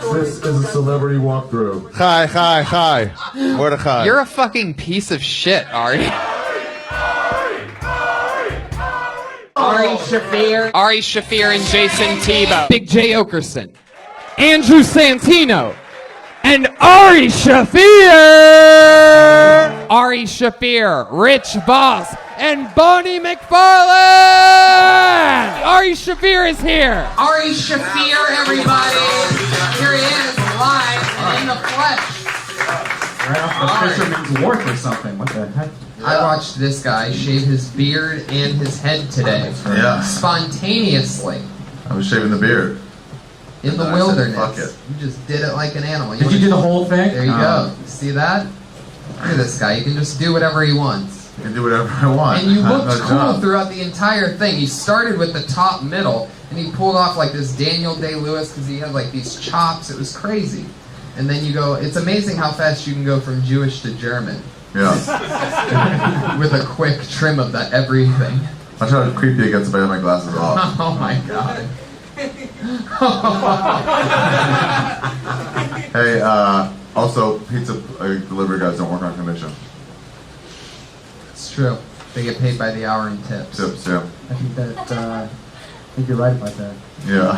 This is a celebrity walkthrough. Hi. Mordecai. You're a fucking piece of shit, Ari. Ari Shaffir. Ari Shaffir and Jayson Thibault. Big J Oakerson. Andrew Santino. And Ari Shaffir! Ari Shaffir, Rich Voss, and Bonnie McFarlane! Ari Shaffir is here! Ari Shaffir, everybody! Here he is, live and in the flesh. Right off the Fisherman's Wharf or something. What the heck? I watched this guy shave his beard and his head today. Yeah. Spontaneously. I was shaving the beard. In the I said, wilderness. fuck it. You just did it like an animal. Did you do the whole thing? There you go. See that? Look at this guy. He can just do whatever he wants. I can do whatever I want. And you looked No cool job. throughout the entire thing. He started with the top middle, and he pulled off like this Daniel Day-Lewis because he had like these chops. It was crazy. And then you go, it's amazing how fast you can go from Jewish to German. Yeah. With a quick trim of that everything. I try to creepy it gets if I have my glasses off. Oh my god. Hey, also, pizza delivery guys don't work on commission. It's true. They get paid by the hour in tips. Tips, yeah. I think you're right about that. Yeah.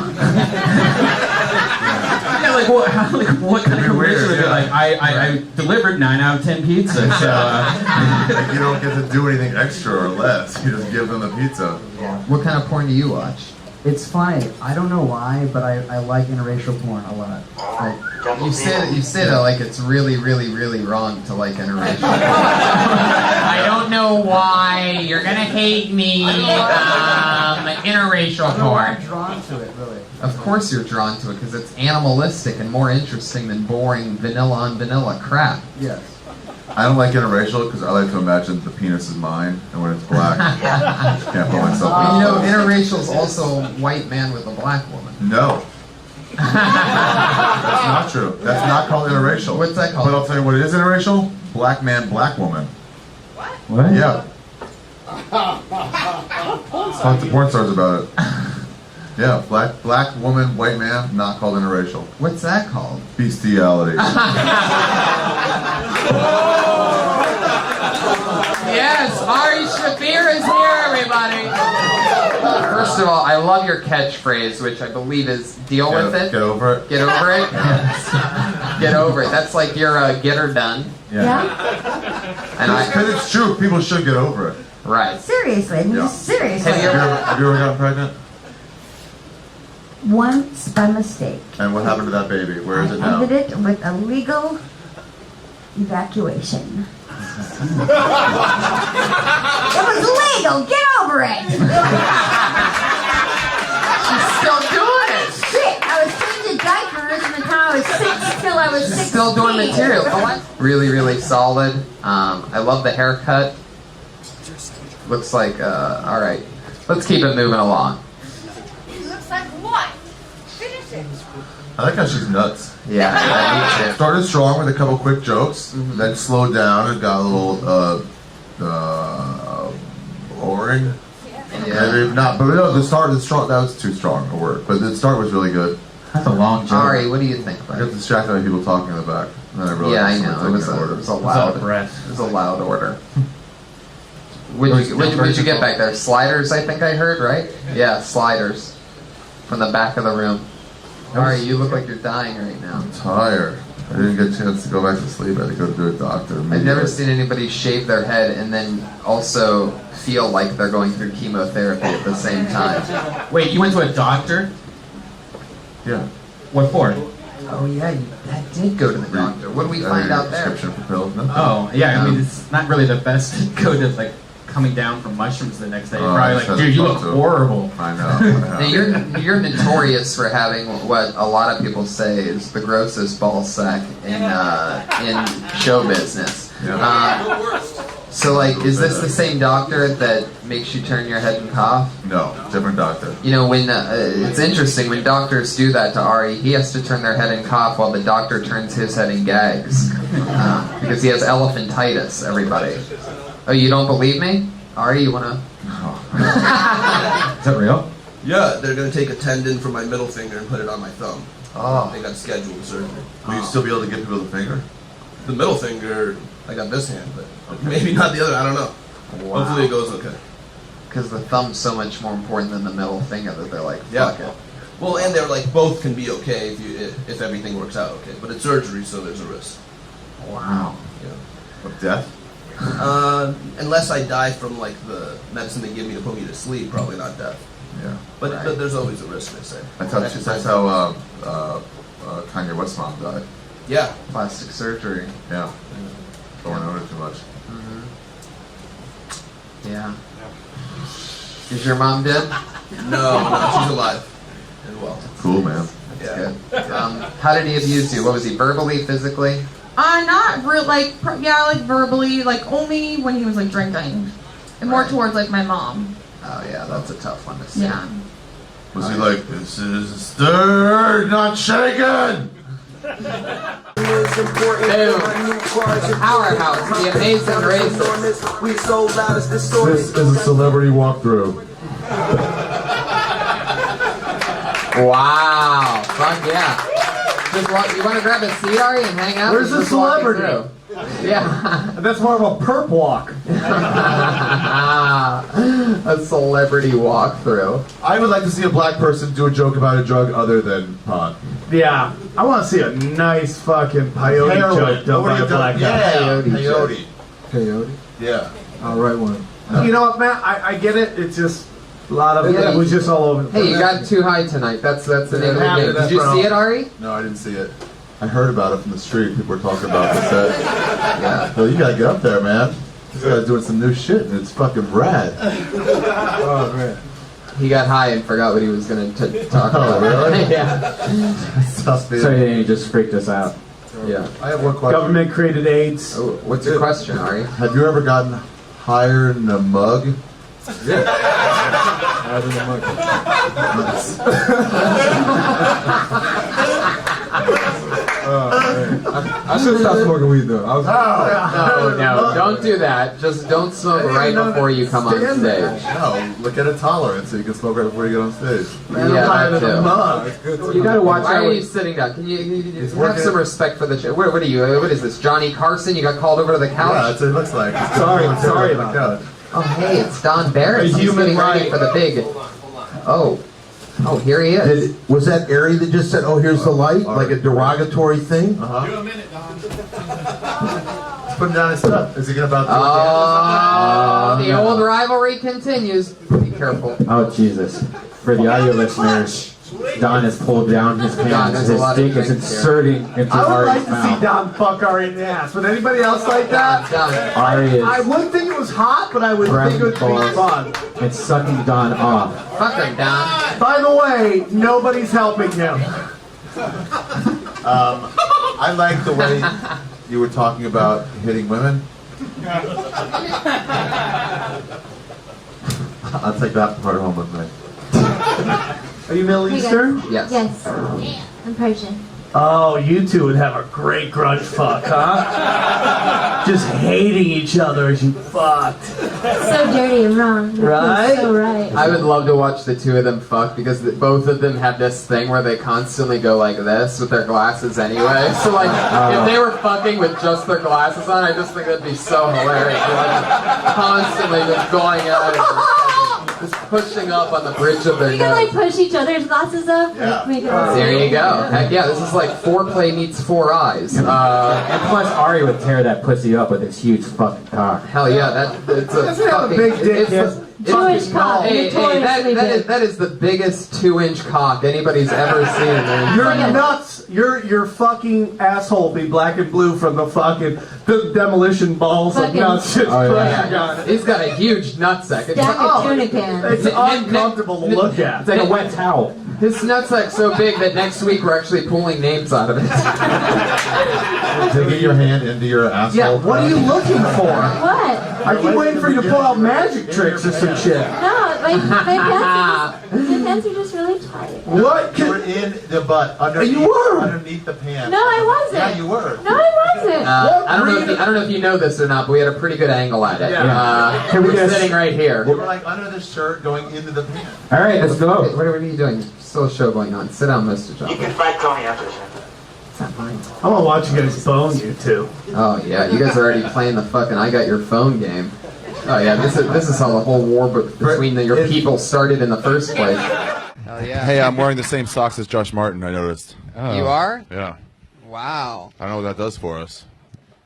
Yeah, like what kind of commission is it? Like I delivered 9 out of 10 pizzas. So, Like you don't get to do anything extra or less. You just give them the pizza. What kind of porn do you watch? It's funny. I don't know why, but I like interracial porn a lot. Like, You say that like it's really, really, really wrong to like interracial. I don't know why you're gonna hate me. Interracial I'm porn. drawn to it, really. Of course you're drawn to it because it's animalistic and more interesting than boring vanilla on vanilla crap. Yes. I don't like interracial because I like to imagine the penis is mine, and when it's black, I just can't put myself in. You know, interracial is also a white man with a black woman. No. That's not true. That's not called interracial. What's that called? But I'll tell you what it is interracial. Black man, black woman. what? Yeah. Talk to porn stars about it. Yeah, black woman, white man, not called interracial. What's that called? Bestiality. Yes, Ari Shaffir is here, everybody. First of all, I love your catchphrase, which I believe is "deal with it." Get over it. Get over it. Get over it. That's like your get her done. Yeah. And Because it's true. People should get over it. right. Seriously, Yeah. seriously. Have you ever gotten pregnant? Once by mistake. And what happened to that baby? Where is it now? Ended it with a legal evacuation. It was legal. Get over it. She's still doing it. Shit, I was changing diapers from the time I was 6 till I was 16. Still doing material. Really, really solid. I love the haircut. Looks like, all right. Let's keep it moving along. Looks like what? Finish it. I like how she's nuts. Yeah, me too. Started strong with a couple quick jokes, then slowed down and got a little boring. Yeah. Maybe not, but no, the start that was too strong a word. But the start was really good. That's a long joke. Ari, what do you think? I got distracted by people talking in the back. And then I realized Yeah, I someone know. It taking was an order. a loud. It was a loud order. What'd you get back there? Sliders, I think I heard, right? Yeah, sliders. From the back of the room. Ari, you look like you're dying right now. I'm tired. I didn't get a chance to go back to sleep. I had to go to a doctor. I've never seen anybody shave their head and then also feel like they're going through chemotherapy at the same time. Wait, you went to a doctor? Yeah. What for? Oh yeah, that did go to the doctor. What do we find out there? Prescription for pills. Nothing. Oh, yeah. I mean, it's not really the best to go to like coming down from mushrooms the next day. You're probably like, dude, you look horrible. I know. Now, you're notorious for having what a lot of people say is the grossest ball sack in show business. Yeah. So like, is this the same doctor that makes you turn your head and cough? No, different doctor. You know, when it's interesting when doctors do that to Ari, he has to turn their head and cough while the doctor turns his head and gags because he has elephantitis. Everybody. Oh, you don't believe me? Ari, you wanna? Is that real? Yeah, they're gonna take a tendon from my middle finger and put it on my thumb. Oh. They got scheduled surgery. Will you still be able to give people the finger? The middle finger, I got this hand, but maybe not the other. I don't know. Wow. Hopefully it goes okay. Because the thumb's so much more important than the middle finger that they're like, fuck it. Well, and they're like, both can be okay if everything works out okay. But it's surgery, so there's a risk. Wow. Yeah. Of death? Unless I die from like the medicine they give me to put me to sleep, probably not death. Yeah. But there's always a risk, they say. That's how Kanye West's mom died. Yeah. Plastic surgery. Yeah. Don't want to know too much. Yeah. Is your mom dead? No, she's alive and well. Cool, man. That's good. How did he abuse you? What was he, verbally, physically? Not real, like verbally, like only when he was like drinking, and more towards like my mom. Oh yeah, that's a tough one to say. Yeah. Was he like, this is stirred, not shaken? Powerhouse, the amazing racist. This is a celebrity walkthrough. Wow. Fuck yeah. Just you want to grab a seat, Ari, and hang out? Where's the celebrity? Yeah. That's more of a perp walk. A celebrity walkthrough. I would like to see a black person do a joke about a drug other than pot. Yeah, I want to see a nice fucking peyote joke done by a black guy. Yeah, peyote. Peyote? Yeah. All right one. You know what, man? I get it. It's just a lot of it was just all over the place. Hey, you got too high tonight. That's the name of the game. Did you see it, Ari? No, I didn't see it. I heard about it from the street. People were talking about the set. Yeah. Well, you gotta get up there, man. This guy's doing some new shit, and it's fucking rad. Oh, man. He got high and forgot what he was going to talk about. Really? Yeah. Sorry, he just freaked us out. Yeah. I have one question. Government created AIDS. Oh, what's your question, Ari? Have you ever gotten higher in a mug? Yeah. Higher than a mug. I should stop smoking weed though. No, don't do that. Just don't smoke right before you come on stage. No, look at a tolerance so you can smoke right before you get on stage. Yeah, that too. You gotta watch Why out. are you sitting down? Can you have some respect for the show? What are you? What is this? Johnny Carson? You got called over to the couch? Yeah, that's what it looks like. Sorry about that. Oh, hey, it's Don Barris. He's getting ready for the big. Oh, here he is. Was that Ari that just said, "Oh, here's the light," like a derogatory thing? Do a minute, Don. He's putting down his stuff. Is he gonna about to? The old rivalry continues. Be careful. Oh, Jesus. For the audio listeners, Don has pulled down his pants. His dick is inserting into I would Ari's like to mouth. see Don fuck Ari in the ass. Would anybody else like that? Ari is I wouldn't think it was hot, but I would think it would be fun. and sucking Don off. Fuck him, Don. By the way, nobody's helping him. I like the way you were talking about hitting women. I'll take that part home with me. Are you Middle Eastern? Yes. Yes. I'm Persian. Oh, you two would have a great grudge fuck, huh? Just hating each other as you fucked. So dirty and wrong. Right? So right. I would love to watch the two of them fuck because both of them have this thing where they constantly go like this with their glasses anyway. So like, if they were fucking with just their glasses on, I just think that'd be so hilarious. Like, constantly just going at it. Just pushing up on the bridge of their You can nose. like push each other's glasses up. Yeah. Like, make it There you go. Heck yeah, this is like foreplay meets four eyes. And plus, Ari would tear that pussy up with his huge fucking cock. Hell yeah, it's a Doesn't have a fucking, big dick, it's yes. a- Jewish cock. Hey, that is the biggest 2-inch cock anybody's ever seen. You're nuts. Your fucking asshole be black and blue from the fucking demolition balls of Fucking- nuts. Just pressing on it. He's got a huge nutsack. Stack of tuna cans. It's uncomfortable to look at. It's like a wet towel. His nutsack's so big that next week we're actually pulling names out of it. Taking your hand into your asshole. Yeah, what are you looking for? What? I keep waiting for you to pull out magic tricks or some shit. No, pants are just really tight. What? You were in the butt, underneath, You were. underneath the pants. No, I wasn't. Yeah, you were. No, I wasn't. I don't know if you know this or not, but we had a pretty good angle at it. Yeah. We're sitting right here. You were like under the shirt going into the pants. All right, let's go. What are you doing? Still a show going on. Sit down, Mostajabi. You can fight Tony after this. It's not mine. I want to watch you guys bone you two. Oh yeah, you guys are already playing the fucking I got your phone game. Oh yeah, this is how the whole war between your people started in the first place. Hell yeah. Hey, I'm wearing the same socks as Josh Martin, I noticed. Oh. You are? Yeah. Wow. I don't know what that does for us.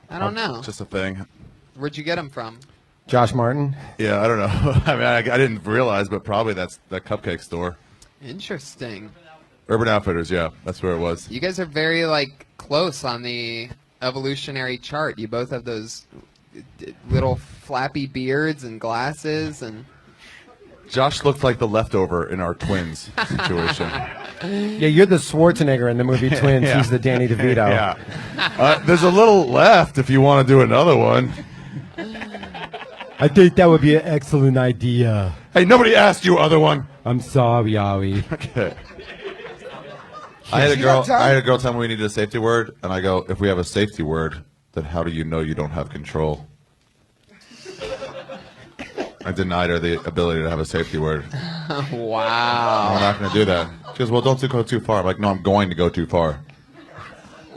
I don't know. It's just a thing. Where'd you get them from? Josh Martin? Yeah, I don't know. I mean, I didn't realize, but probably that's the cupcake store. Interesting. Urban Outfitters, yeah. That's where it was. You guys are very, like, close on the evolutionary chart. You both have those little flappy beards and glasses and... Josh looked like the leftover in our twins situation. Yeah, you're the Schwarzenegger in the movie Twins. Yeah. He's the Danny DeVito. Yeah. There's a little left if you want to do another one. I think that would be an excellent idea. Hey, nobody asked you other one. I'm sorry, Ari. Okay. I had a girl tell me we needed a safety word, and I go, if we have a safety word, then how do you know you don't have control? I denied her the ability to have a safety word. Wow. I'm not going to do that. She goes, well, don't go too far. I'm like, no, I'm going to go too far.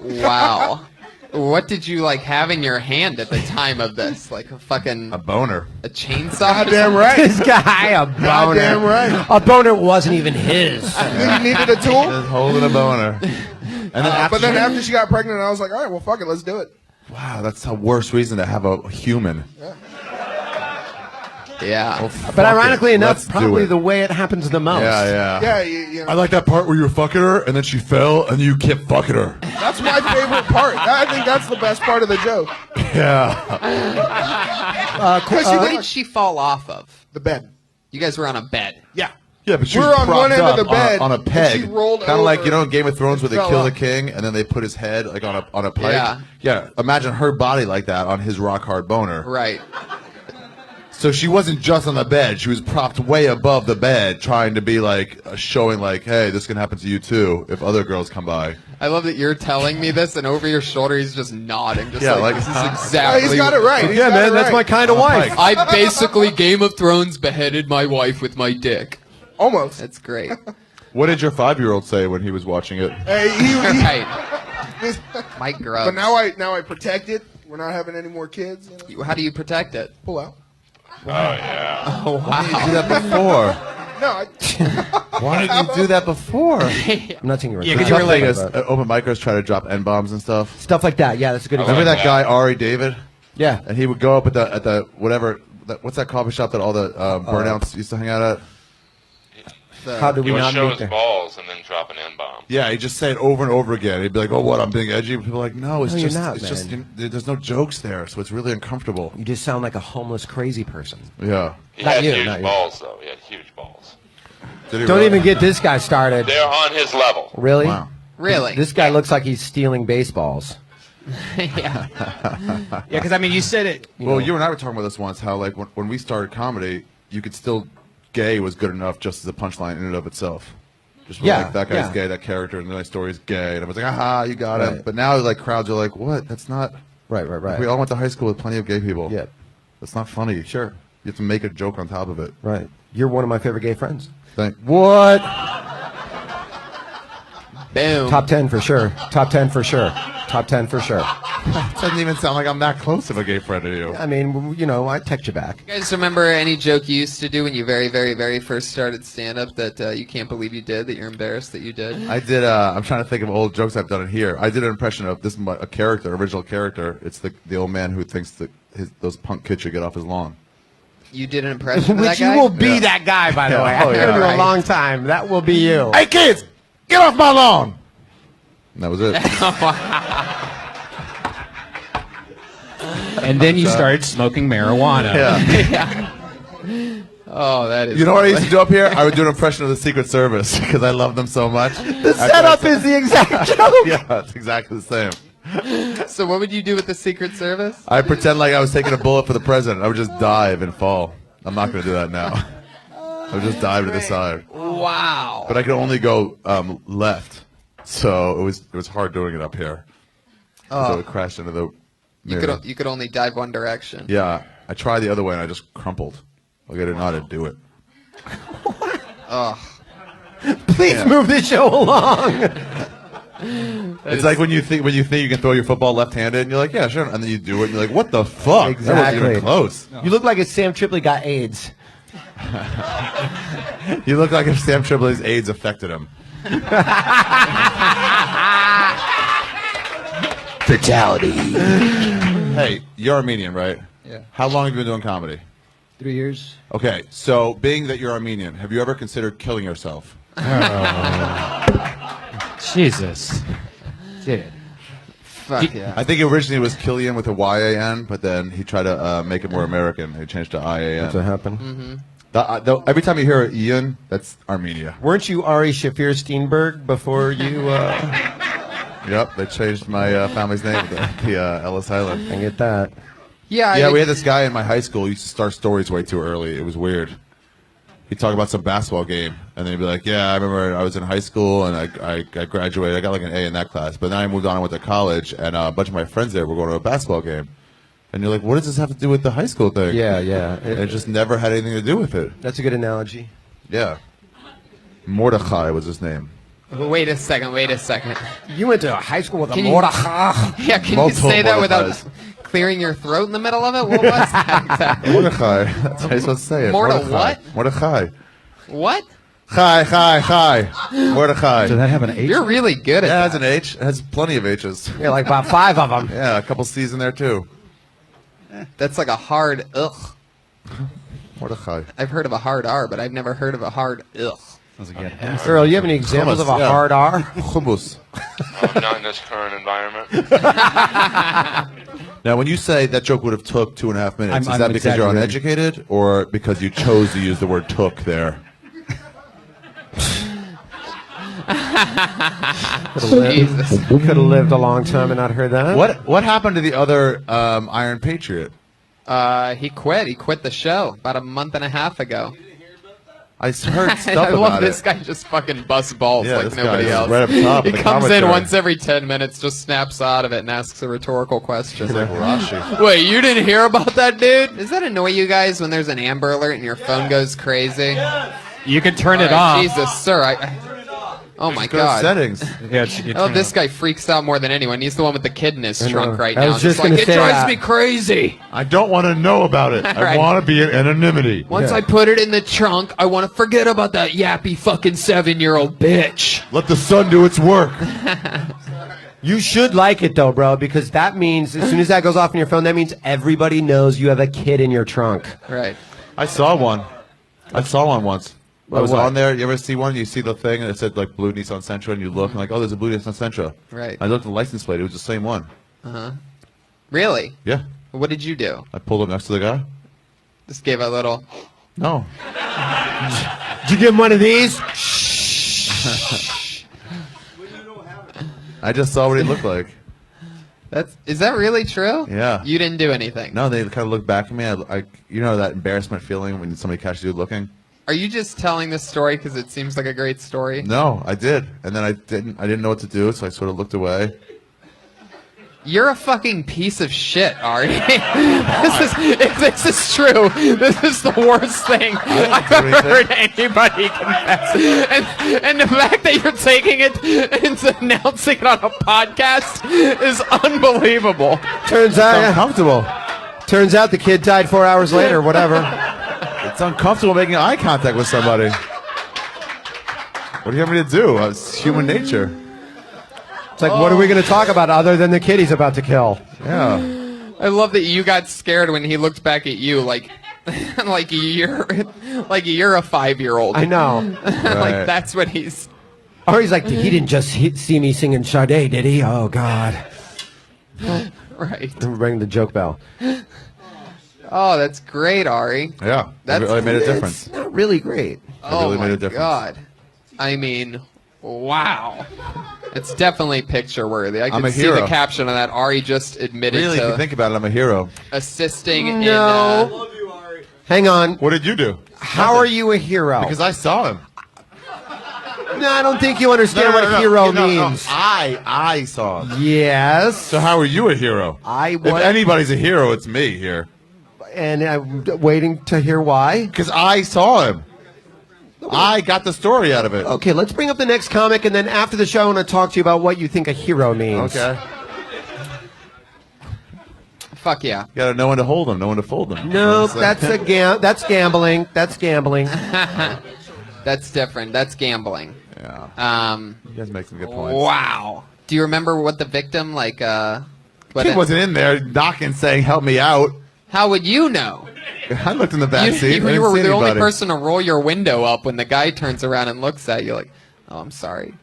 Wow. What did you, like, have in your hand at the time of this? Like a fucking... A boner. A chainsaw? Goddamn right. This guy, a boner. Goddamn right. A boner wasn't even his. You needed a tool? Just holding a boner. And then after she got pregnant, I was like, all right, well, fuck it, let's do it. Wow, that's the worst reason to have a human. Yeah. Well, But ironically enough, Let's do probably it. the way it happens the most. Yeah. Yeah, you know. I like that part where you were fucking her, and then she fell, and you kept fucking her. That's my favorite part. I think that's the best part of the joke. Yeah. What did she fall off of? The bed. You guys were on a bed. Yeah. Yeah, but she We're was on one propped end of up the bed, on a and peg. she rolled Kind of like, over you know, in Game of Thrones where they and kill fell the off. king, and then they put his head like on a pike. Yeah. Yeah. Imagine her body like that on his rock hard boner. Right. So she wasn't just on the bed; she was propped way above the bed, trying to be like showing, like, "Hey, this can happen to you too if other girls come by." I love that you're telling me this, and over your shoulder he's just nodding, just Yeah, like like, this is exactly. He's got it right. He's Yeah, got man, it that's right. my kind of wife. I basically Game of Thrones beheaded my wife with my dick. Almost. That's great. What did your 5-year-old say when he was watching it? Hey, Right. Mike Grubbs. But now I protect it. We're not having any more kids. You know? How do you protect it? Pull out. Oh yeah. Oh Why didn't you do that before? No. Why didn't you do that before? I'm not saying you're Yeah, because you were like open micros try to drop N-bombs and stuff. Stuff like that. Yeah, that's a good example. Remember that guy Ari David? Yeah. And he would go up at the whatever. What's that coffee shop that all the burnouts used to hang out at? How do we He would not show meet his there? balls and then drop an N-bomb. Yeah, he'd just say it over and over again. He'd be like, "Oh, what? I'm being edgy." People are like, "No, it's No, you're just, not, it's just, man. there's no jokes there, so it's really uncomfortable." You just sound like a homeless crazy person. Yeah. He Not had you, huge not you. balls, though. He had huge balls. Did he Don't really? even get this guy started. They're on his level. Really? Wow. Really? This guy looks like he's stealing baseballs. Yeah. Yeah, because I mean, you said it. Well, you and I were talking about this once. How like when we started comedy, you could still gay was good enough just as a punchline in and of itself. Just Yeah, like that guy's yeah. gay, that character in the story is gay, and I was like, aha, you got him. Right. But now like crowds are like, what? That's not. Right, right, right. We all went to high school with plenty of gay people. Yeah. That's not funny. Sure. You have to make a joke on top of it. Right. You're one of my favorite gay friends. What? Boom. Top 10 for sure. Top 10 for sure. Top 10 for sure. It doesn't even sound like I'm that close of a gay friend to you. I mean, you know, I text you back. You guys remember any joke you used to do when you very, very, very first started stand-up that you can't believe you did, that you're embarrassed that you did? I did. I'm trying to think of old jokes I've done in here. I did an impression of this is a character, original character. It's the old man who thinks that those punk kids should get off his lawn. You did an impression of that Which guy? you will be Yeah. that guy, by the Yeah. way. Oh, I've yeah. known you a Right. long time. That will be you. Hey kids, get off my lawn! And that was it. And then you started smoking marijuana. Yeah. Oh, that is. You know what I used to do up here? I would do an impression of the Secret Service because I love them so much. The setup is the exact joke. Yeah, it's exactly the same. So what would you do with the Secret Service? I pretend like I was taking a bullet for the president. I would just dive and fall. I'm not going to do that now. I would just dive to the side. Wow. But I could only go left, so it was hard doing it up here. So it crashed into the mirror. You could only dive one direction. Yeah, I tried the other way and I just crumpled. Like I didn't know how to do it. Ugh. Please move the show along. It's like when you think you can throw your football left-handed, and you're like, yeah, sure, and then you do it, and you're like, what the fuck? Exactly. That wasn't even close. You look like if Sam Tripoli got AIDS. You look like if Sam Tripoli's AIDS affected him. Fatality. Hey, you're Armenian, right? Yeah. How long have you been doing comedy? 3 years. Okay, so being that you're Armenian, have you ever considered killing yourself? Jesus. Dude. Fuck yeah. I think originally it was Killian with a Y-A-N, but then he tried to make it more American. He changed to I-A-N. That's what happened. Mm-hmm. Every time you hear Ian, that's Armenia. Weren't you Ari Shaffir Steenberg before you? Yep, they changed my family's name to the Ellis Island. I get that. Yeah, we had this guy in my high school who used to start stories way too early. It was weird. He'd talk about some basketball game, and then he'd be like, yeah, I remember I was in high school, and I graduated. I got like an A in that class. But then I moved on and went to college, and a bunch of my friends there were going to a basketball game. And you're like, what does this have to do with the high school thing? Yeah, yeah. It just never had anything to do with it. That's a good analogy. Yeah. Mordechai was his name. Wait a second. You went to high school with a Can you- Mordechai. Yeah, can Multiple you say that without Mordechais. clearing your throat in the middle of it? What was that exactly? Mordechai. That's how you're supposed to say it. Mordechai what? Mordechai. What? Hi. Mordechai. Does that have an H? You're really good at Yeah, it that. has an H. It has plenty of H's. Yeah, like about 5 of them. Yeah, a couple C's in there too. That's like a hard ugh. Mordechai. I've heard of a hard R, but I've never heard of a hard ugh. Earl, you have any examples of a hard R? Hummus. I'm not in this current environment. Now, when you say that joke would have took 2.5 minutes, is I'm that because you're exaggerating. uneducated or because you chose to use the word took there? Jesus. Could have lived a long time and not heard that. What happened to the other Iron Patriot? He quit. He quit the show about a month and a half ago. I heard stuff I love about this it. guy just fucking busts balls Yeah, like this nobody guy's else. right up top He of the comes in commentary. once every 10 minutes, just snaps out of it and asks a rhetorical question. He's like Rashi. Wait, you didn't hear about that, dude? Does that annoy you guys when there's an Amber Alert and your phone goes crazy? You can turn it All right, off. Jesus, sir. Oh my Go to God. settings. Yeah, Oh, this guy freaks out more than anyone. He's the one with the kid in his I know. trunk right I now. was just like, gonna it say drives that. me crazy. I don't want to know about it. I Right. want to be in anonymity. Once I put it in the trunk, I want to forget about that yappy fucking 7-year-old bitch. Let the sun do its work. You should like it though, bro, because that means as soon as that goes off on your phone, that means everybody knows you have a kid in your trunk. Right. I saw one. I saw one once. I was What? on there. You ever see one? You see the thing and it said like blue Nissan Sentra, and you look and like, oh, there's a blue Nissan Sentra. Right. I looked at the license plate. It was the same one. Uh-huh. Really? Yeah. What did you do? I pulled up next to the guy. Just gave a little... No. Did you give him one of these? I just saw what he looked like. Is that really true? Yeah. You didn't do anything? No, they kind of looked back at me. You know that embarrassment feeling when somebody catches you looking? Are you just telling this story because it seems like a great story? No, I did. And then I didn't know what to do, so I sort of looked away. You're a fucking piece of shit, Ari. If this is true, this is the worst thing I've ever heard anybody confess. And the fact that you're taking it and announcing it on a podcast is unbelievable. Turns out, uncomfortable. Turns out the kid died 4 hours later, whatever. It's uncomfortable making eye contact with somebody. What do you want me to do? It's human nature. It's like, what are we going to talk about other than the kid he's about to kill? Yeah. I love that you got scared when he looked back at you like you're a 5-year-old. I know. Like that's what he's... Or he's like, he didn't just see me singing Sade, did he? Oh, God. Right. Ring the joke bell. Oh, that's great, Ari. Yeah. It really made a difference. It's not really great. Oh really my made a difference. God. I mean, wow. It's definitely picture worthy. I I'm can a see hero. the caption of that. Ari just admitted Really, if you to think about it, I'm a hero. assisting in... No. Hang on. What did you do? How are you a hero? Because I saw him. No, I don't think you understand what hero means. I saw him. Yes. So how are you a hero? If anybody's a hero, it's me here. And I'm waiting to hear why. Because I saw him. I got the story out of it. Okay, let's bring up the next comic, and then after the show, I want to talk to you about what you think a hero means. Okay. Fuck yeah. You gotta know when to hold them, know when to fold them. No, that's gambling. That's gambling. That's different. That's gambling. Yeah. You guys make some good points. Wow. Do you remember what the victim like? Kid wasn't in there knocking, saying, "Help me out." How would you know? I looked in the back seat. You were the only person to roll your window up when the guy turns around and looks at you like, "Oh, I'm sorry."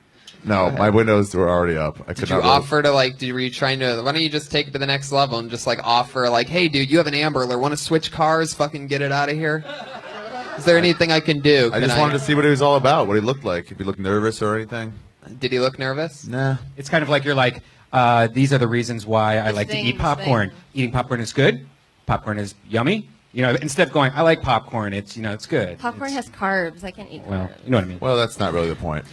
No, my windows were already up. I could Did you not roll. offer to like? Were you trying to? Why don't you just take it to the next level and just like offer like, "Hey, dude, you have an Amber Alert. Want to switch cars? Fucking get it out of here." Is there anything I can do? I just wanted to see what he was all about, what he looked like, if he looked nervous or anything. Did he look nervous? Nah. It's kind of like you're like, these are the reasons why I like to eat popcorn. Eating popcorn is good. Popcorn is yummy. You know, instead of going, I like popcorn. It's it's good. Popcorn has carbs. I can't eat Well, carbs. you know what I mean. Well, that's not really the point.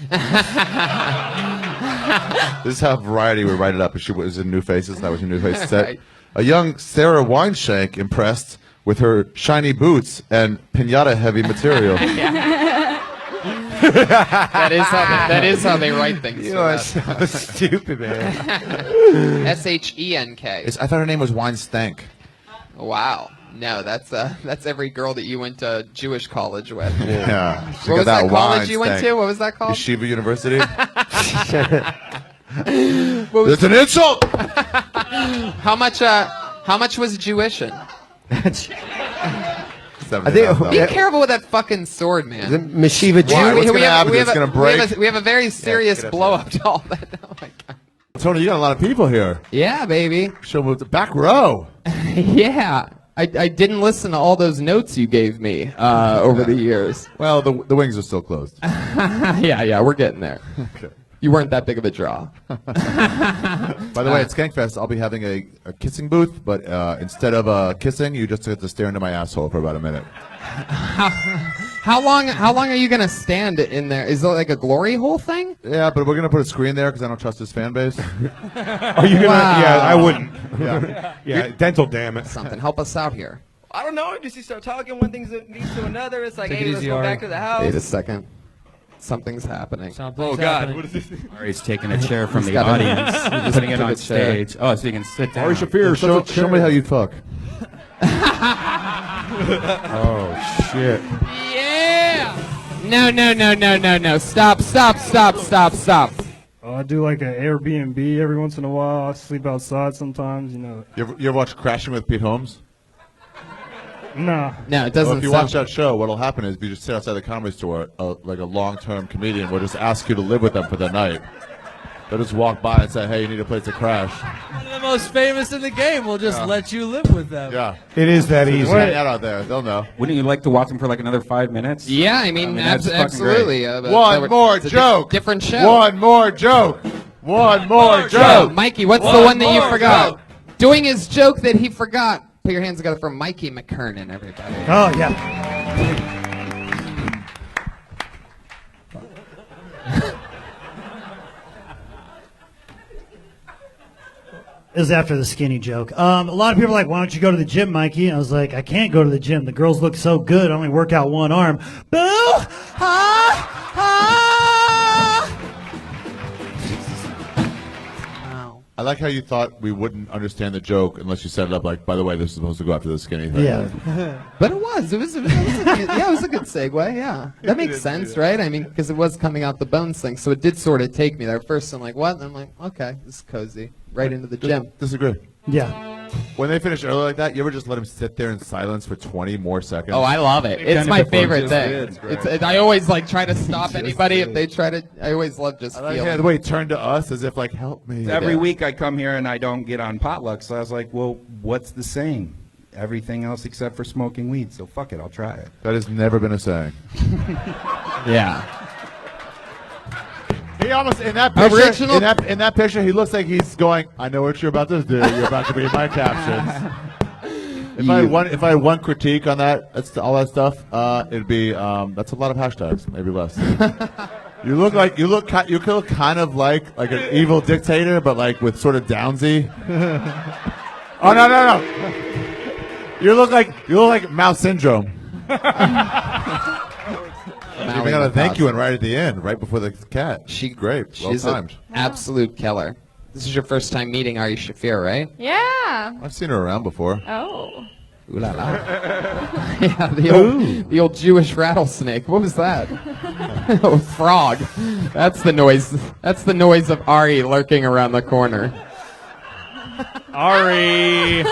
This is how Variety would write it up if she was in New Faces. That was your New Faces set. Right. A young Sara Wineshenk impressed with her shiny boots and pinata-heavy material. That is how they write things. You are so stupid, man. Shenk. I thought her name was Winestank. Wow. No, that's every girl that you went to Jewish college with. Yeah. What was that college you went to? What was that called? Yeshiva University. It's an insult. How much was Jewishin? Be careful with that fucking sword, man. The Meshiva Jew. Why? What's gonna happen? It's gonna break. We have a very serious blow up to all that. Oh my god. Tony, you got a lot of people here. Yeah, baby. She'll move to back row. Yeah. I didn't listen to all those notes you gave me over the years. Well, the wings are still closed. Yeah, we're getting there. Okay. You weren't that big of a draw. By the way, at Skankfest, I'll be having a kissing booth, but instead of kissing, you just have to stare into my asshole for about a minute. How long are you gonna stand in there? Is it like a glory hole thing? Yeah, but we're gonna put a screen there because I don't trust his fan base. Are you gonna? Wow. Yeah, I wouldn't. Yeah. Yeah, dental, damn it. Something. Help us out here. I don't know. Just you start talking, one thing leads to another. It's like, Take hey, it let's easy, go Ari. back to the house. Wait a second. Something's happening. Oh God! What is this? Ari's taking a chair from He's the got a- audience, he just putting it took on a chair. stage. Oh, so you can sit down. Ari Shaffir, show me how you fuck. Oh shit. Yeah. No. Stop. I do like an Airbnb every once in a while. I sleep outside sometimes, you know. You ever watch Crashing with Pete Holmes? Nah. No, it doesn't. Well, if you watch that show, what'll happen is you just sit outside the Comedy Store, like a long-term comedian will just ask you to live with them for the night. They'll just walk by and say, "Hey, you need a place to crash." One of the most famous in the game will just let you live with them. Yeah. It is that So easy. just hang out there. They'll know. Wouldn't you like to watch them for like another 5 minutes? Yeah, I mean that's fucking absolutely. great. One more joke. Different show. One more joke. One more joke. Mikey, what's the one that you forgot? Doing his joke that he forgot. Put your hands together for Mikey Mckernan, everybody. Oh, yeah. This is after the skinny joke. A lot of people are like, why don't you go to the gym, Mikey? And I was like, I can't go to the gym. The girls look so good. I only work out one arm. Boo! I like how you thought we wouldn't understand the joke unless you set it up like, by the way, this is supposed to go after the skinny thing. Yeah. But it was a good segue. Yeah, that makes sense, right? I mean, because it was coming out the bones thing, so it did sort of take me there. First, I'm like, what? And I'm like, okay, this is cozy. Right into the gym. Disagree. Yeah. When they finish early like that, you ever just let him sit there in silence for 20 more seconds? Oh, I love it. It's my favorite thing. I always like try to stop anybody if they try to. I always love just I like feeling. the way he turned to us as if like, help me. Every week I come here and I don't get on potluck, so I was like, well, what's the saying? Everything else except for smoking weed, so fuck it, I'll try it. That has never been a saying. Yeah. He almost in that picture. Original- In that picture, he looks like he's going. I know what you're about to do. You're about to be in my captions. If I had one critique on that, all that stuff, it'd be that's a lot of hashtags, maybe less. You look kind of like an evil dictator, but like with sort of Downsy. Oh no! You look like mouse syndrome. They got a thank you one right at the end, right before the cat. Great. She's Well an timed. absolute killer. This is your first time meeting Ari Shaffir, right? Yeah. I've seen her around before. Oh. Ooh la la. Yeah, the old Jewish rattlesnake. What was that? Oh, frog. That's the noise. That's the noise of Ari lurking around the corner. Ari,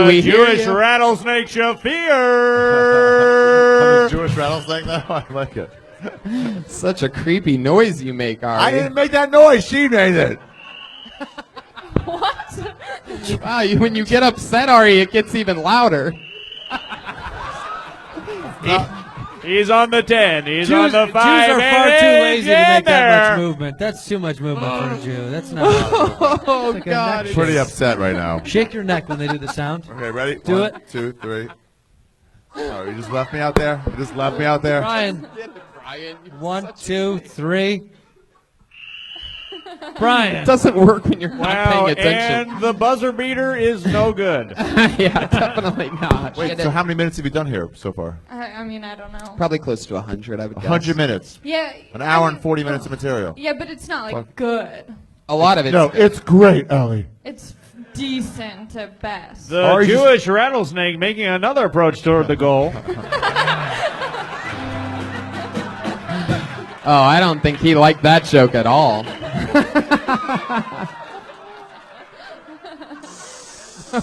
we hear Jewish you. rattlesnake Shaffir. I'm a Jewish rattlesnake now. I like it. Such a creepy noise you make, Ari. I didn't make that noise. She made it. What? Wow, when you get upset, Ari, it gets even louder. He's on the 10. He's Jews, on the 5. Jews are far too lazy to make that there. much movement. That's too much movement for a Jew. That's not. Oh, like a God. neck Pretty shake. upset right now. Shake your neck when they do the sound. Okay, ready? Do 1, 2, 3. Oh, you just left me out there. Brian. 1, 2, 3. Brian. It doesn't work when you're not Wow, paying attention. and the buzzer beater is no good. Yeah, definitely not. Wait, so how many minutes have you done here so far? I mean, I don't know. Probably close to 100, I would guess. 100 minutes. Yeah. An hour and 40 minutes of material. Yeah, but it's not like good. A lot of it. No, it's great, Ellie. It's decent at best. The Jewish rattlesnake making another approach toward the goal. Oh, I don't think he liked that joke at all.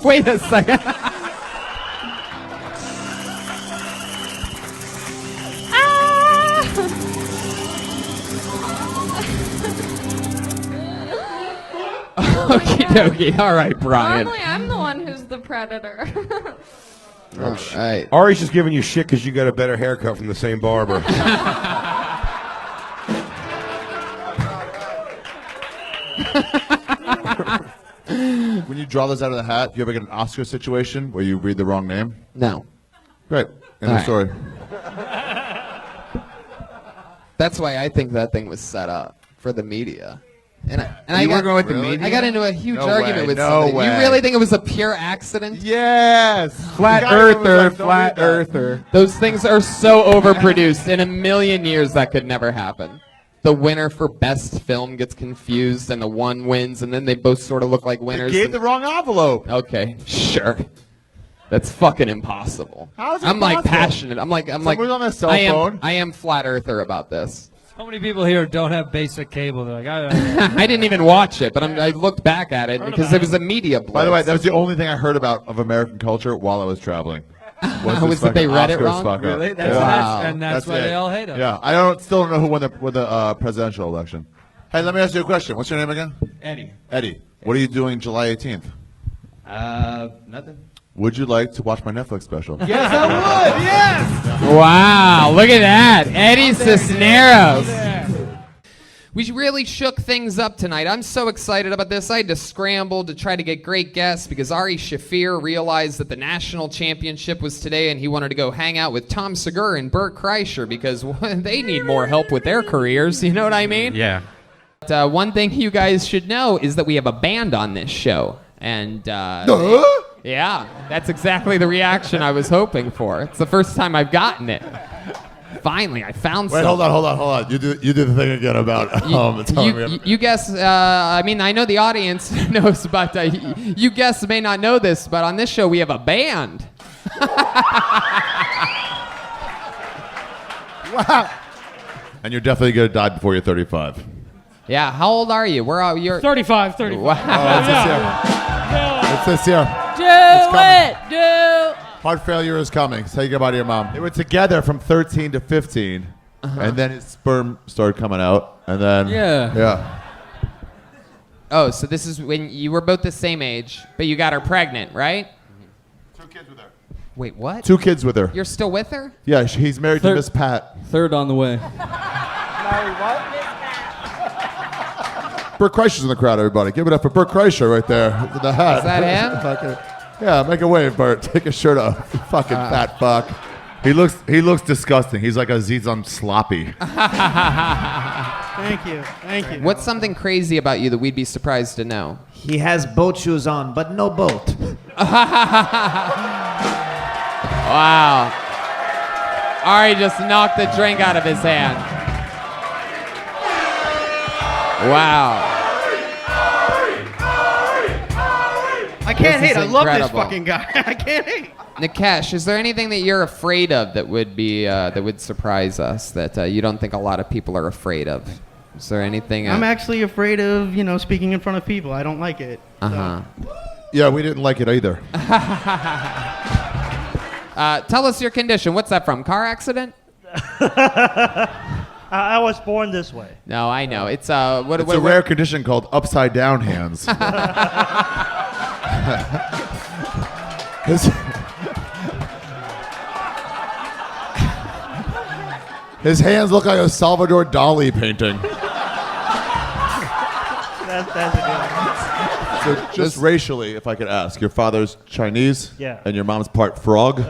Wait a second. Okie dokie. All right, Brian. Normally, I'm the one who's the predator. All right. Ari's just giving you shit because you got a better haircut from the same barber. When you draw those out of the hat, do you ever get an Oscar situation where you read the wrong name? No. Great. End of All right. story. That's why I think that thing was set up for the media. And I You got, were going with the media? I got into a huge No argument way, with no somebody. way. You really think it was a pure accident? Yes. Flat The guy was earther, like, "Don't flat read that." earther. Those things are so overproduced. In a million years, that could never happen. The winner for best film gets confused, and the one wins, and then they both sort of look like winners. Gave the wrong envelope. Okay, sure. That's fucking impossible. How is it I'm like possible? passionate. I'm like Someone's on a cell I phone. I am flat earther about this. So many people here don't have basic cable. They're like, I didn't even watch it, but I looked back at it because it was a media blitz. By the way, that was the only thing I heard about of American culture while I was traveling. Was that they read it wrong? Really? That's why they all hate us. Yeah, I still don't know who won the presidential election. Hey, let me ask you a question. What's your name again? Eddie. Eddie. What are you doing July 18th? Nothing. Would you like to watch my Netflix special? Yes, I would. Yes. Wow, look at that. Eddie Cisneros. We really shook things up tonight. I'm so excited about this. I had to scramble to try to get great guests because Ari Shaffir realized that the national championship was today and he wanted to go hang out with Tom Segura and Bert Kreischer because they need more help with their careers. You know what I mean? Yeah. But, one thing you guys should know is that we have a band on this show. And yeah, that's exactly the reaction I was hoping for. It's the first time I've gotten it. Finally, I found Wait, something. hold on. You do the thing again about telling me. You guess, I mean, I know the audience knows, but you guests may not know this, but on this show we have a band. Wow. And you're definitely going to die before you're 35. Yeah, how old are you? Where are you? 35. Wow. It's this year. Do it. Do. Heart failure is coming. Say goodbye to your mom. They were together from 13 to 15, and then his sperm started coming out, and then yeah. Oh, so this is when you were both the same age, but you got her pregnant, right? 2 kids with her. Wait, what? 2 kids with her. You're still with her? Yeah, he's married to Miss Pat. Third on the way. Married what? Bert Kreischer's in the crowd, everybody. Give it up for Bert Kreischer right there. With the hat. Is that him? Yeah, make a wave, Bert. Take his shirt off. You fucking fat fuck. He looks disgusting. He's like Aziz Sloppy. Thank you. Thank you. What's something crazy about you that we'd be surprised to know? He has boat shoes on, but no boat. Wow. Ari just knocked the drink out of his hand. Wow. I can't This hate. is I love this incredible. fucking guy. I can't hate. Nikesh, is there anything that you're afraid of that would be that would surprise us that you don't think a lot of people are afraid of? Is there anything? I'm actually afraid of, speaking in front of people. I don't like it. Yeah, we didn't like it either. Tell us your condition. What's that from? Car accident? I was born this way. No, I know. It's what? It's a rare condition called upside down hands. His hands look like a Salvador Dali painting. That's a good one. So just racially, if I could ask, your father's Chinese? Yeah. And your mom's part frog?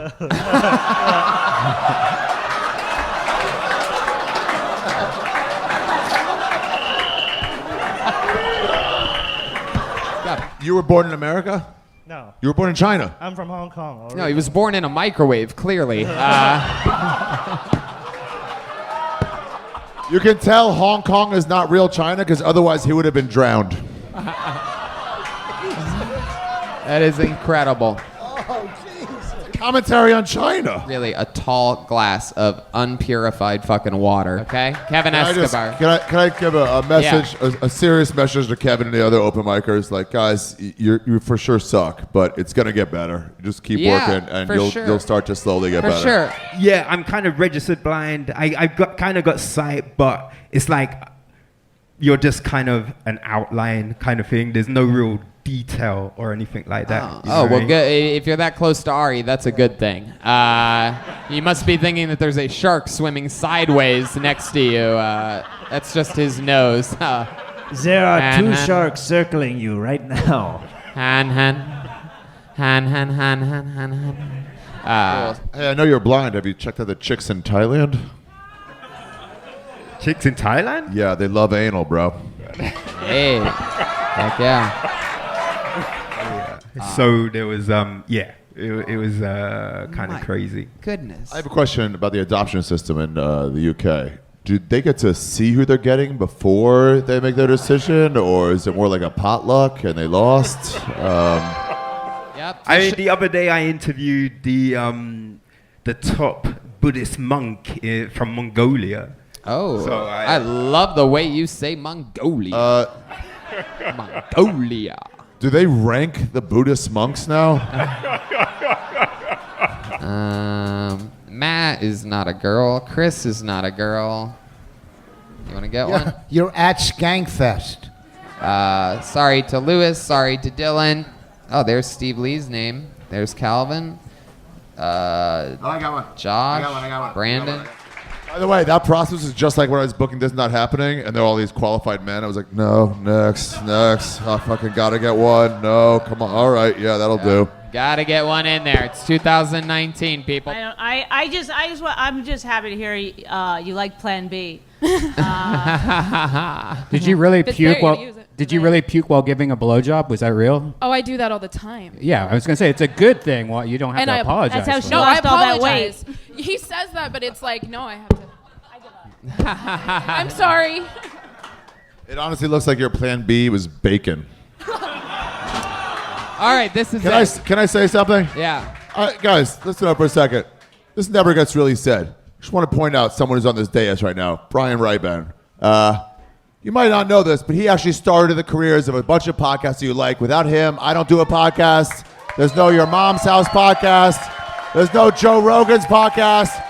You were born in America? No. You were born in China? I'm from Hong Kong. No, he was born in a microwave, clearly. You can tell Hong Kong is not real China because otherwise he would have been drowned. That is incredible. Commentary on China. Really, a tall glass of unpurified fucking water. Okay, Kevin Escobar. Can I give a message, a serious message to Kevin and the other open micers? Like, guys, you for sure suck, but it's gonna get better. Just keep working, and you'll start to slowly get better. For sure. Yeah, I'm kind of registered blind. I've got sight, but it's like you're just kind of an outline kind of thing. There's no real detail or anything like that. Well, good. If you're that close to Ari, that's a good thing. You must be thinking that there's a shark swimming sideways next to you. That's just his nose. There are two sharks circling you right now. Han. Hey, I know you're blind. Have you checked out the chicks in Thailand? Chicks in Thailand? Yeah, they love anal, bro. Hey, heck yeah. So there was, it was kind of crazy. Goodness. I have a question about the adoption system in the UK. Do they get to see who they're getting before they make their decision, or is it more like a potluck and they lost? Yep. The other day I interviewed the top Buddhist monk from Mongolia. Oh, so I love the way you say Mongolia. Mongolia. Do they rank the Buddhist monks now? Matt is not a girl. Chris is not a girl. You want to get one? You're at Skankfest. Sorry to Lewis. Sorry to Dylan. Oh, there's Steve Lee's name. There's Calvin. I got one. Josh. I got one. Brandon. By the way, that process is just like when I was booking This Not Happening, and there were all these qualified men. I was like, no, next. I fucking gotta get one. No, come on. All right, yeah, that'll do. Gotta get one in there. It's 2019, people. I'm just happy to hear you like Plan B. Did you really It's puke there, while? you use it. Did you really puke while giving a blowjob? Was that real? Oh, I do that all the time. Yeah, I was gonna say it's a good thing. Well, you don't have to apologize. That's how she No, I lost all that weight. apologize. He says that, but it's like, no, I have to. I'm sorry. It honestly looks like your plan B was bacon. All right, this is Can I say something? Yeah. Guys, listen up for a second. This never gets really said. I just want to point out someone who's on this dais right now, Brian Ryban. You might not know this, but he actually started the careers of a bunch of podcasts you like. Without him, I don't do a podcast. There's no Your Mom's House podcast. There's no Joe Rogan's podcast.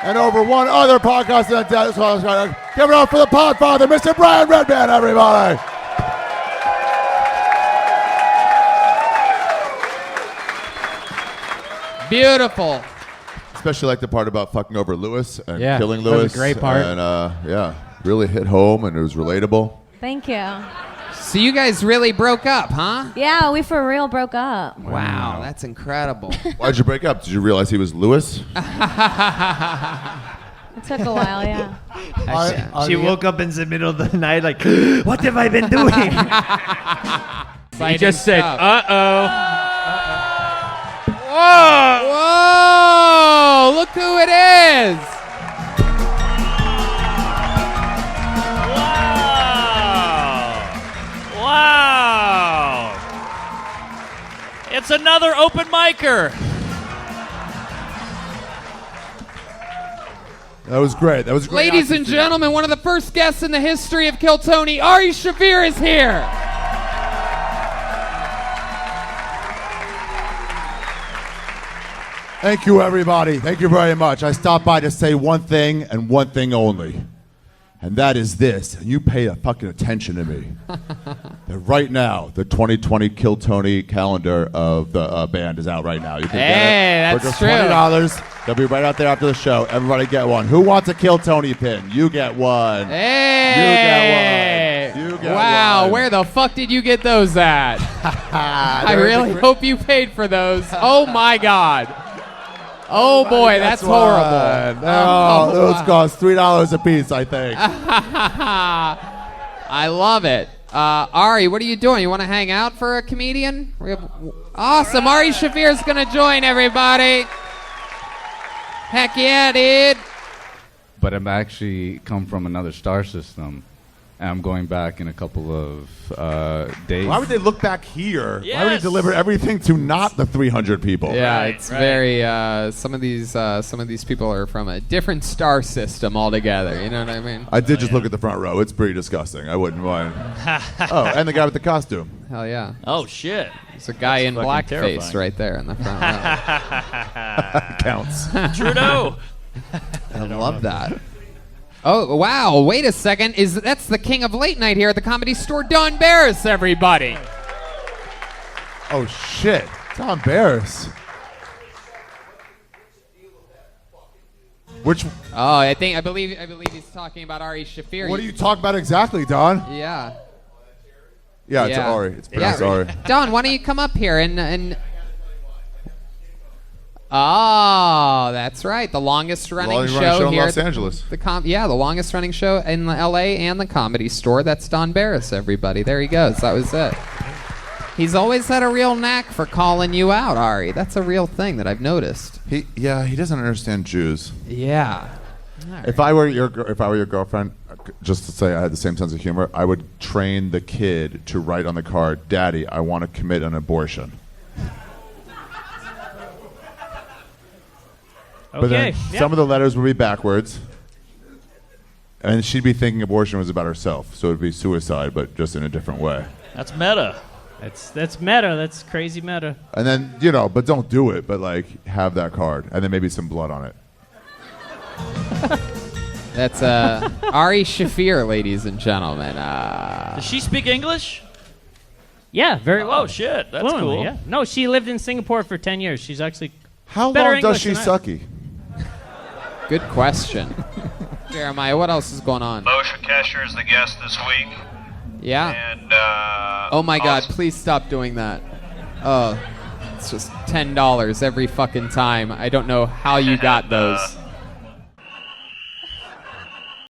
And over one other podcast. Give it up for the Podfather, Mr. Brian Redman, everybody. Beautiful. Especially like the part about fucking over Lewis and killing that was Lewis. a great part. And really hit home, and it was relatable. Thank you. So you guys really broke up, huh? Yeah, we for real broke up. Wow, that's incredible. Why'd you break up? Did you realize he was Lewis? It took a while, yeah. She woke up in the middle of the night like, what have I been doing? He just said, uh-oh. Whoa! Whoa! Look who it is! Wow! It's another open micer. That was great. That was great. Ladies and gentlemen, one of the first guests in the history of Kill Tony, Ari Shaffir is here. Thank you, everybody. Thank you very much. I stopped by to say one thing and one thing only. And that is this. And you pay fucking attention to me. That right now, the 2020 Kill Tony calendar of the band is out right now. You can get it for that's just true. $20. They'll be right out there after the show. Everybody get one. Who wants a Kill Tony pin? You get one. Hey! You get one. You get wow, one. where the fuck did you get those at? I really hope you paid for those. Oh my God. Oh boy, that's horrible. Those cost $3 a piece, I think. I love it. Ari, what are you doing? You want to hang out for a comedian? Awesome. Ari Shaffir is going to join everybody. Heck yeah, dude. But I'm actually come from another star system. And I'm going back in a couple of days. Why would they look back here? Why would they deliver everything to not the 300 people? Yeah, it's very. Some of these people are from a different star system altogether. You know what I mean? I did just look at the front row. It's pretty disgusting. I wouldn't mind. Oh, and the guy with the costume. Hell yeah. Oh shit. There's a guy in blackface terrifying. right there in the front row. Counts. Trudeau. I love that. Oh, wow. Wait a second. That's the king of late night here at the Comedy Store, Don Barris, everybody. Oh, shit. Don Barris. Which? Oh, I believe he's talking about Ari Shaffir. What are you talking about exactly, Don? Yeah. Yeah, it's Ari. It's pronounced Ari. Don, why don't you come up here and... Oh, that's right. The longest running show in here Los Angeles. The longest running show in LA and the Comedy Store. That's Don Barris, everybody. There he goes. That was it. He's always had a real knack for calling you out, Ari. That's a real thing that I've noticed. He doesn't understand Jews. Yeah. Right. If I were your girlfriend, just to say I had the same sense of humor, I would train the kid to write on the card, "Daddy, I want to commit an abortion." But then some of the letters would be backwards, and she'd be thinking abortion was about herself, so it would be suicide, but just in a different way. That's meta. That's meta. That's crazy meta. And then, but don't do it, but like have that card, and then maybe some blood on it. That's Ari Shaffir, ladies and gentlemen. Does she speak English? Yeah, very well. Oh shit, that's Fluently, cool. Yeah. No, she lived in Singapore for 10 years. She's actually How better long does English she than I- sucky? Good question. Jeremiah, what else is going on? Moshe Kasher is the guest this week. Yeah. And oh my God! Please stop doing that. Oh, it's just $10 every fucking time. I don't know how you got those.